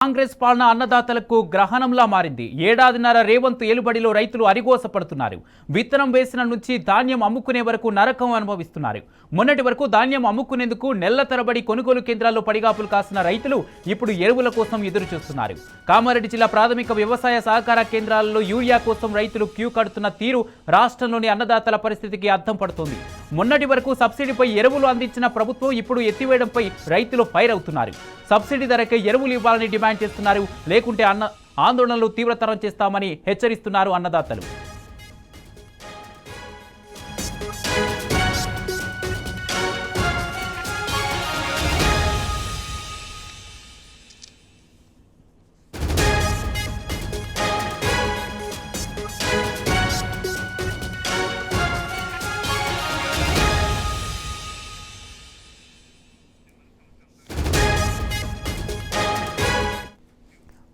కాంగ్రెస్ పాలన అన్నదాతలకు గ్రహణంలా మారింది. ఏడాదిన్నర రేవంత్ ఏలుబడిలో రైతులు అరిగోసపడుతున్నారు. విత్తనం వేసిన నుంచి ధాన్యం అమ్ముకునే వరకు నరకం అనుభవిస్తున్నారు. మొన్నటి వరకు ధాన్యం అమ్ముకునేందుకు నెల్ల తరబడి కొనుగోలు కేంద్రాల్లో పడిగాపులు కాసిన రైతులు ఇప్పుడు ఎరువుల కోసం ఎదురు చూస్తున్నారు. కామారెడ్డి జిల్లా ప్రాథమిక వ్యవసాయ సహకార కేంద్రాలలో యూరియా కోసం రైతులు క్యూ కడుతున్న తీరు రాష్ట్రంలోని అన్నదాతల పరిస్థితికి అద్దం పడుతోంది. మొన్నటి వరకు సబ్సిడీపై ఎరువులు అందించిన ప్రభుత్వం ఇప్పుడు ఎత్తివేయడంపై రైతులు ఫైర్ అవుతున్నారు. సబ్సిడీ ధరకే ఎరువులు ఇవ్వాలని డిమాండ్ చేస్తున్నారు. లేకుంటే ఆందోళనలు తీవ్రతరం చేస్తామని హెచ్చరిస్తున్నారు అన్నదాతలు.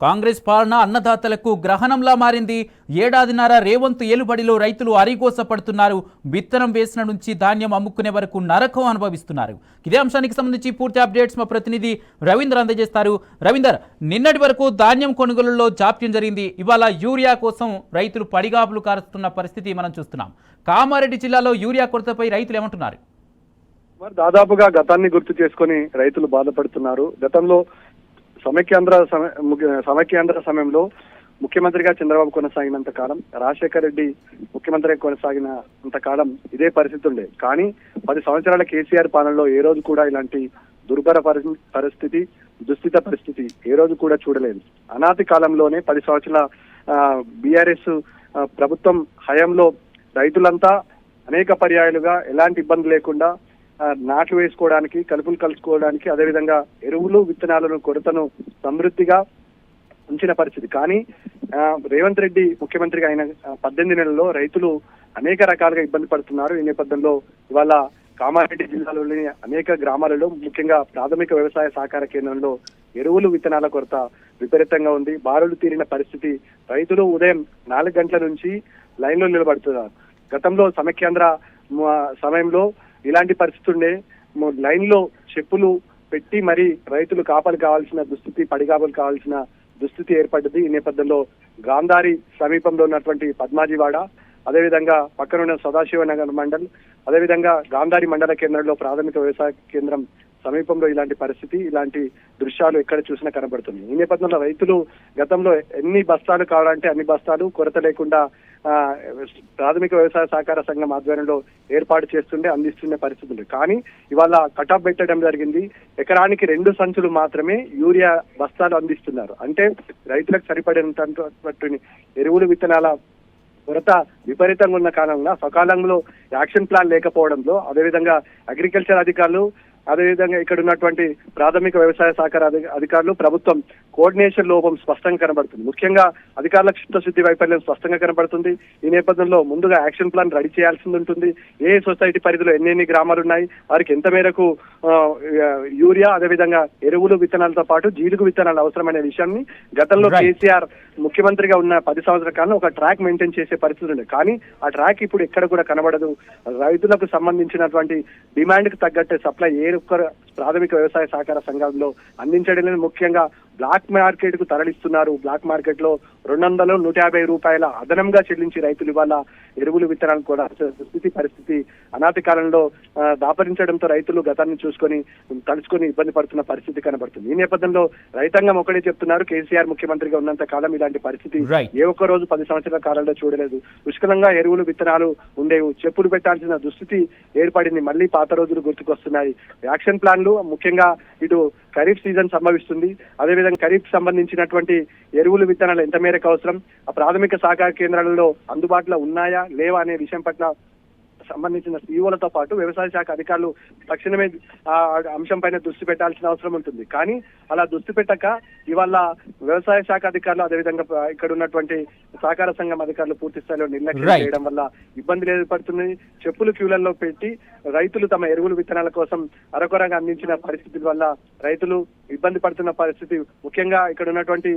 కాంగ్రెస్ పాలన అన్నదాతలకు గ్రహణంలా మారింది. ఏడాదిన్నర రేవంత్ ఏలుబడిలో రైతులు అరిగోసపడుతున్నారు. విత్తనం వేసిన నుంచి ధాన్యం అమ్ముకునే వరకు నరకం అనుభవిస్తున్నారు. ఇదే అంశానికి సంబంధించి పూర్తి అప్డేట్స్ మా ప్రతినిధి రవీందర్ అందజేస్తారు. రవీందర్, నిన్నటి వరకు ధాన్యం కొనుగోలులో జాప్యం జరిగింది. ఇవాళ యూరియా కోసం రైతులు పడిగాపులు కారుస్తున్న పరిస్థితి మనం చూస్తున్నాం. కామారెడ్డి జిల్లాలో యూరియా కొరతపై రైతులు ఏమంటున్నారు? దాదాపుగా గతాన్ని గుర్తు చేసుకొని రైతులు బాధపడుతున్నారు. గతంలో సమైక్యాంధ్ర సమయంలో ముఖ్యమంత్రిగా చంద్రబాబు కొనసాగినంత కాలం, రాజశేఖర రెడ్డి ముఖ్యమంత్రిగా కొనసాగినంత కాలం ఇదే పరిస్థితి ఉండే. కానీ 10 సంవత్సరాల కేసీఆర్ పాలనలో ఏ రోజు కూడా ఇలాంటి దుర్భర పరిస్థితి, దుస్థిత పరిస్థితి ఏ రోజు కూడా చూడలేదు. అనాది కాలంలోనే 10 సంవత్సరాల బీఆర్ఎస్ ప్రభుత్వం హయాంలో రైతులంతా అనేక పర్యాయాలుగా ఎలాంటి ఇబ్బంది లేకుండా నాట్లు వేసుకోవడానికి, కలుపులు కలుసుకోవడానికి, అదేవిధంగా ఎరువులు విత్తనాలను కొరతను సమృద్ధిగా ఉంచిన పరిస్థితి. కానీ రేవంత్ రెడ్డి ముఖ్యమంత్రిగా అయిన 18 నెలల్లో రైతులు అనేక రకాలుగా ఇబ్బంది పడుతున్నారు. ఈ నేపథ్యంలో ఇవాళ కామారెడ్డి జిల్లాలోని అనేక గ్రామాలలో, ముఖ్యంగా ప్రాథమిక వ్యవసాయ సహకార కేంద్రంలో ఎరువులు విత్తనాల కొరత విపరీతంగా ఉంది. బారులు తీరిన పరిస్థితి. రైతులు ఉదయం 4 గంటల నుంచి లైన్లో నిలబడుతున్నారు. గతంలో సమైక్యాంధ్ర సమయంలో ఇలాంటి పరిస్థితి ఉండే. లైన్ లో చెప్పులు పెట్టి మరి రైతులు కాపలు కావాల్సిన దుస్థితి, పడిగాపులు కావాల్సిన దుస్థితి ఏర్పడ్డది. ఈ నేపథ్యంలో గాంధారి సమీపంలో ఉన్నటువంటి పద్మాజీవాడ, అదేవిధంగా పక్కనున్న సదాశివనగర్ మండల్, అదేవిధంగా గాంధారి మండల కేంద్రంలో ప్రాథమిక వ్యవసాయ కేంద్రం సమీపంలో ఇలాంటి పరిస్థితి, ఇలాంటి దృశ్యాలు ఎక్కడ చూసినా కనబడుతుంది. ఈ నేపథ్యంలో రైతులు గతంలో ఎన్ని బస్తాలు కావాలంటే అన్ని బస్తాలు కొరత లేకుండా ప్రాథమిక వ్యవసాయ సహకార సంఘం ఆధ్వర్యంలో ఏర్పాటు చేస్తుండే, అందిస్తుండే పరిస్థితి ఉంది. కానీ ఇవాళ కటాఫ్ పెట్టడం జరిగింది. ఎకరానికి 2 సంచులు మాత్రమే యూరియా బస్తాలు అందిస్తున్నారు. అంటే రైతులకు సరిపడినటువంటి ఎరువులు విత్తనాల కొరత విపరీతంగా ఉన్న కారణంగా సకాలంలో యాక్షన్ ప్లాన్ లేకపోవడంలో, అదేవిధంగా అగ్రికల్చర్ అధికారులు, అదేవిధంగా ఇక్కడ ఉన్నటువంటి ప్రాథమిక వ్యవసాయ సహకార అధికారులు, ప్రభుత్వం కోఆర్డినేషన్ లోపం స్పష్టంగా కనబడుతుంది. ముఖ్యంగా అధికారుల చిత్తశుద్ధి వైఫల్యం స్పష్టంగా కనబడుతుంది. ఈ నేపథ్యంలో ముందుగా యాక్షన్ ప్లాన్ రెడీ చేయాల్సి ఉంటుంది. ఏ సొసైటీ పరిధిలో ఎన్ని గ్రామాలు ఉన్నాయి, వారికి ఎంత మేరకు యూరియా, అదేవిధంగా ఎరువులు విత్తనాలతో పాటు జీలుగు విత్తనాలు అవసరమైన విషయాన్ని గతంలో కేసీఆర్ ముఖ్యమంత్రిగా ఉన్న 10 సంవత్సరాల కాలంలో ఒక ట్రాక్ మెయింటైన్ చేసే పరిస్థితి ఉంది. కానీ ఆ ట్రాక్ ఇప్పుడు ఎక్కడ కూడా కనబడదు. రైతులకు సంబంధించినటువంటి డిమాండ్ కి తగ్గట్టే సప్లై ఏ ఒక్క ప్రాథమిక వ్యవసాయ సహకార సంఘంలో అందించడం లేదు. ముఖ్యంగా బ్లాక్ మార్కెట్ కు తరలిస్తున్నారు. బ్లాక్ మార్కెట్ లో 200, 150 రూపాయల అదనంగా చెల్లించి రైతులు ఇవాళ ఎరువులు విత్తనాలు కూడా పరిస్థితి అనాటి కాలంలో దాపరించడంతో రైతులు గతాన్ని తలుచుకొని ఇబ్బంది పడుతున్న పరిస్థితి కనబడుతుంది. ఈ నేపథ్యంలో రైతాంగం ఒకటే చెప్తున్నారు, కేసీఆర్ ముఖ్యమంత్రిగా ఉన్నంత కాలం ఇలాంటి పరిస్థితి ఏ ఒక్క రోజు 10 సంవత్సరాల కాలంలో చూడలేదు. పుష్కలంగా ఎరువులు విత్తనాలు ఉండేవి. చెప్పులు పెట్టాల్సిన దుస్థితి ఏర్పడింది. మళ్ళీ పాత రోజులు గుర్తుకొస్తున్నాయి. యాక్షన్ ప్లాన్లు ముఖ్యంగా ఇటు ఖరీఫ్ సీజన్ సంభవిస్తుంది. అదేవిధంగా ఖరీఫ్ సంబంధించినటువంటి ఎరువులు విత్తనాలు ఎంత మేరకు అవసరం, ఆ ప్రాథమిక సహకార కేంద్రాలలో అందుబాటులో ఉన్నాయా లేవా అనే విషయం పట్ల సంబంధించిన సీఓలతో పాటు వ్యవసాయ శాఖ అధికారులు తక్షణమే ఆ అంశం పైన దృష్టి పెట్టాల్సిన అవసరం ఉంటుంది. కానీ అలా దృష్టి పెట్టక ఇవాళ వ్యవసాయ శాఖ అధికారులు, అదేవిధంగా ఇక్కడ ఉన్నటువంటి సహకార సంఘం అధికారులు పూర్తి స్థాయిలో నిర్లక్ష్యం చేయడం వల్ల ఇబ్బందులు ఏర్పడుతుంది. చెప్పులు క్యూలలో పెట్టి రైతులు తమ ఎరువులు విత్తనాల కోసం అరకొరగా అందించిన పరిస్థితుల వల్ల రైతులు ఇబ్బంది పడుతున్న పరిస్థితి. ముఖ్యంగా ఇక్కడ ఉన్నటువంటి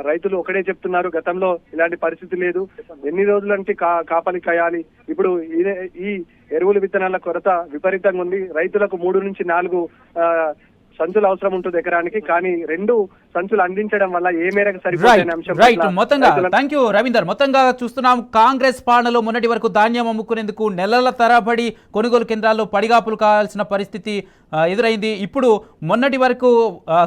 రైతులు ఒకటే చెప్తున్నారు, గతంలో ఇలాంటి పరిస్థితి లేదు. ఎన్ని రోజులంటే కాపలి కాయాలి. ఇప్పుడు ఈ ఎరువులు విత్తనాల కొరత విపరీతంగా ఉంది. రైతులకు 3 నుంచి 4 సంచులు అవసరం ఉంటుంది ఎకరానికి, కానీ 2 సంచులు అందించడం వల్ల ఏ మేరకు రైట్ సరిపోతున్న అంశం రైట్ పట్ల మొత్తంగా రైతుల- థ్యాంక్ యూ రవీందర్. మొత్తంగా చూస్తున్నాం కాంగ్రెస్ పాలనలో మొన్నటి వరకు ధాన్యం అమ్ముకునేందుకు నెలల తరబడి కొనుగోలు కేంద్రాల్లో పడిగాపులు కావాల్సిన పరిస్థితి ఎదురైంది. ఇప్పుడు మొన్నటి వరకు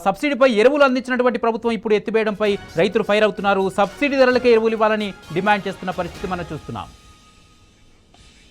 సబ్సిడీపై ఎరువులు అందించినటువంటి ప్రభుత్వం ఇప్పుడు ఎత్తివేయడంపై రైతులు ఫైర్ అవుతున్నారు. సబ్సిడీ ధరలకే ఎరువులు ఇవ్వాలని డిమాండ్ చేస్తున్న పరిస్థితి మనం చూస్తున్నాం.